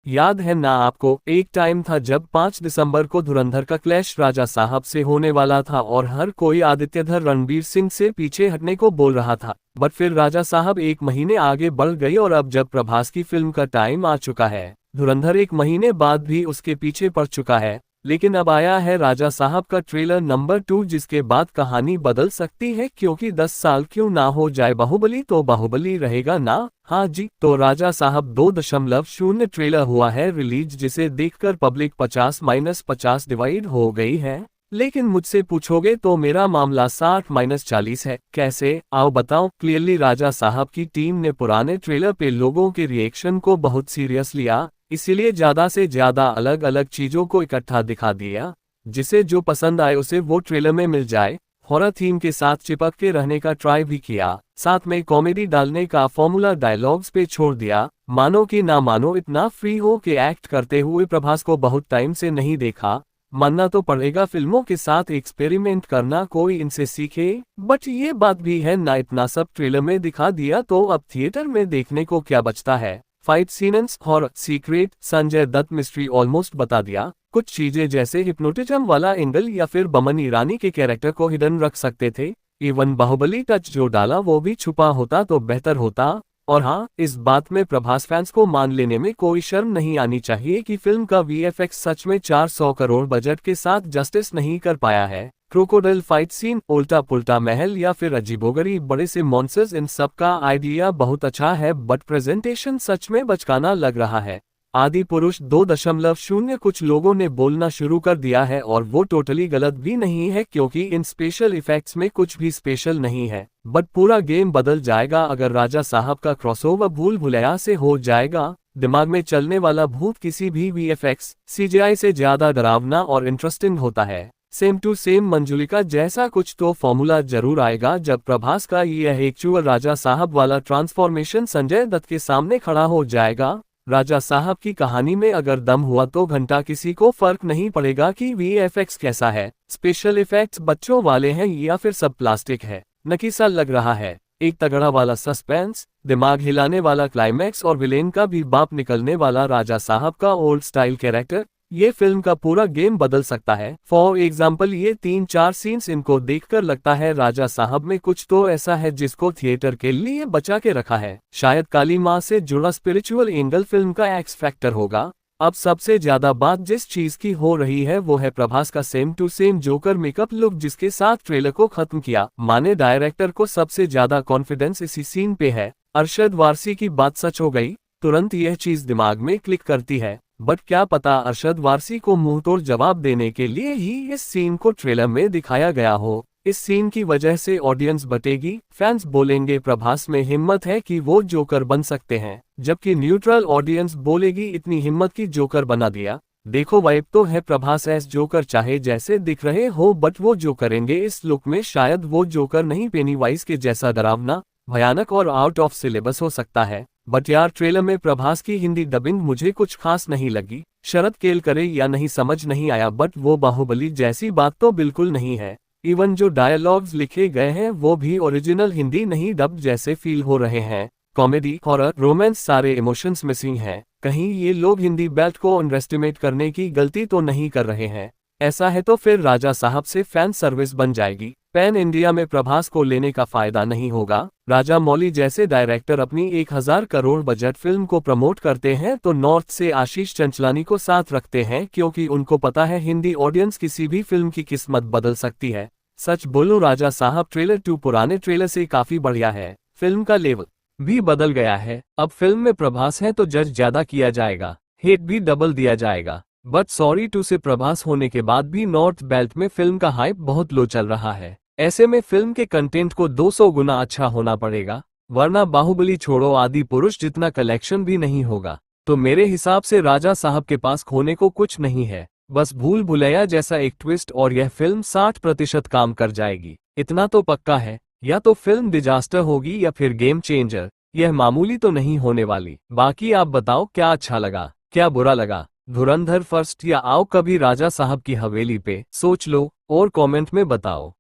याद है ना आपको, एक टाइम था जब 5 दिसंबर को धुरंधर का क्लैश राजा साहब से होने वाला था और हर कोई आदित्यधर रणवीर सिंह से पीछे हटने को बोल रहा था। बट फिर राजा साहब एक महीने आगे बढ़ गई और अब जब प्रभास की फिल्म का टाइम आ चुका है, धुरंधर एक महीने बाद भी उसके पीछे पड़ चुका है। लेकिन अब आया है राजा साहब का ट्रेलर नंबर 2, जिसके बाद कहानी बदल सकती है, क्योंकि 10 साल क्यों ना हो जाए बाहुबली तो बाहुबली रहेगा ना। हाँ जी, तो राजा साहब 2.0 ट्रेलर हुआ है रिलीज, जिसे देखकर पब्लिक 50-50 डिवाइड हो गई है। लेकिन मुझसे पूछोगे तो मेरा मामला 60-40 है। कैसे, आओ बताओ। क्लियरली राजा साहब की टीम ने पुराने ट्रेलर पे लोगों के रिएक्शन को बहुत सीरियस लिया, इसीलिए ज्यादा से ज्यादा अलग अलग चीजों को इकट्ठा दिखा दिया, जिसे जो पसंद आए उसे वो ट्रेलर में मिल जाए। हॉरर थीम के साथ चिपक के रहने का ट्राई भी किया, साथ में कॉमेडी डालने का फॉर्मूला डायलॉग्स पे छोड़ दिया। मानो कि ना मानो, इतना फ्री हो के एक्ट करते हुए प्रभास को बहुत टाइम से नहीं देखा। मानना तो पड़ेगा, फिल्मों के साथ एक्सपेरिमेंट करना कोई इनसे सीखे। बट ये बात भी है ना, इतना सब ट्रेलर में दिखा दिया तो अब थिएटर में देखने को क्या बचता है। Fight scenes, horror, secret, Sanjay Dutt mystery almost बता दिया। कुछ चीजें जैसे हिप्नोटिज्म वाला एंगल या फिर बमन ईरानी के कैरेक्टर को हिडन रख सकते थे। इवन बाहुबली टच जो डाला वो भी छुपा होता तो बेहतर होता। और हाँ, इस बात में प्रभास फैंस को मान लेने में कोई शर्म नहीं आनी चाहिए कि फिल्म का वीएफएक्स सच में 400 करोड़ बजट के साथ जस्टिस नहीं कर पाया है। क्रोकोडाइल फाइट सीन, उल्टा पुल्टा महल या फिर अजीबोगरीब बड़े से मॉन्स्टर्स, इन सब का आइडिया बहुत अच्छा है, बट प्रेजेंटेशन सच में बचकाना लग रहा है। आदि पुरुष 2.0 कुछ लोगों ने बोलना शुरू कर दिया है और वो टोटली गलत भी नहीं है, क्योंकि इन स्पेशल इफेक्ट्स में कुछ भी स्पेशल नहीं है। बट पूरा गेम बदल जाएगा अगर राजा साहब का क्रॉसओवर भूल भुलैया से हो जाएगा। दिमाग में चलने वाला भूत किसी भी वीएफएक्स सीजीआई से ज्यादा डरावना और इंटरेस्टिंग होता है। सेम टू सेम मंजुलिका जैसा कुछ तो फॉर्मूला जरूर आएगा जब प्रभास का यह एक्चुअल राजा साहब वाला ट्रांसफॉर्मेशन संजय दत्त के सामने खड़ा हो जाएगा। राजा साहब की कहानी में अगर दम हुआ तो घंटा किसी को फर्क नहीं पड़ेगा कि वीएफएक्स कैसा है, स्पेशल इफेक्ट्स बच्चों वाले हैं या फिर सब प्लास्टिक है। नकीसा लग रहा है। एक तगड़ा वाला सस्पेंस, दिमाग हिलाने वाला क्लाइमैक्स और विलेन का भी बाप निकलने वाला राजा साहब का ओल्ड स्टाइल कैरेक्टर, ये फिल्म का पूरा गेम बदल सकता है। फॉर एग्जाम्पल, ये 3-4 सीन्स, इनको देखकर लगता है राजा साहब में कुछ तो ऐसा है जिसको थिएटर के लिए बचा के रखा है। शायद काली माँ से जुड़ा स्पिरिचुअल एंगल फिल्म का एक्स फैक्टर होगा। अब सबसे ज्यादा बात जिस चीज की हो रही है वो है प्रभास का same to same joker makeup look, जिसके साथ ट्रेलर को खत्म किया। माने डायरेक्टर को सबसे ज्यादा कॉन्फिडेंस इसी सीन पे है। अरशद वारसी की बात सच हो गई, तुरंत यह चीज दिमाग में क्लिक करती है। बट क्या पता अरशद वारसी को मुंहतोड़ जवाब देने के लिए ही इस सीन को ट्रेलर में दिखाया गया हो। इस सीन की वजह से ऑडियंस बटेगी, फैंस बोलेंगे प्रभास में हिम्मत है कि वो जोकर बन सकते हैं, जबकि न्यूट्रल ऑडियंस बोलेगी इतनी हिम्मत की जोकर बना दिया। देखो, वाइब तो है प्रभास एस जोकर, चाहे जैसे दिख रहे हो, बट वो जो करेंगे इस लुक में शायद वो जोकर नहीं पेनीवाइज के जैसा डरावना, भयानक और आउट ऑफ सिलेबस हो सकता है। बट यार, ट्रेलर में प्रभास की हिंदी डबिंग मुझे कुछ खास नहीं लगी। शरद केल करे या नहीं समझ नहीं आया, बट वो बाहुबली जैसी बात तो बिल्कुल नहीं है। इवन जो डायलॉग्स लिखे गए हैं वो भी ओरिजिनल हिंदी नहीं डब जैसे फील हो रहे हैं। कॉमेडी, हॉरर, रोमांस, सारे इमोशंस मिसिंग हैं। कहीं ये लोग हिंदी बेल्ट को अंडरएस्टिमेट करने की गलती तो नहीं कर रहे हैं? ऐसा है तो फिर राजा साहब से फैन सर्विस बन जाएगी। पैन इंडिया में प्रभास को लेने का फायदा नहीं होगा। राजा मौली जैसे डायरेक्टर अपनी 1000 करोड़ बजट फिल्म को प्रमोट करते हैं तो नॉर्थ से आशीष चंचलानी को साथ रखते हैं, क्योंकि उनको पता है हिंदी ऑडियंस किसी भी फिल्म की किस्मत बदल सकती है। सच बोलो, राजा साहब ट्रेलर 2 पुराने ट्रेलर से काफी बढ़िया है। फिल्म का लेवल भी बदल गया है। अब फिल्म में प्रभास है तो जज ज्यादा किया जाएगा, हेट भी डबल दिया जाएगा। बट सॉरी टू से प्रभास होने के बाद भी नॉर्थ बेल्ट में फिल्म का हाइप बहुत लो चल रहा है। ऐसे में फिल्म के कंटेंट को 200 गुना अच्छा होना पड़ेगा, वरना बाहुबली छोड़ो आदि पुरुष जितना कलेक्शन भी नहीं होगा। तो मेरे हिसाब से राजा साहब के पास खोने को कुछ नहीं है, बस भूल भुलैया जैसा एक ट्विस्ट, और यह फिल्म 60% काम कर जाएगी। इतना तो पक्का है, या तो फिल्म डिजास्टर होगी या फिर गेम चेंजर। यह मामूली तो नहीं होने वाली। बाकी आप बताओ, क्या अच्छा लगा, क्या बुरा लगा? धुरंधर फर्स्ट या आओ कभी राजा साहब की हवेली पे? सोच लो और कमेंट में बताओ।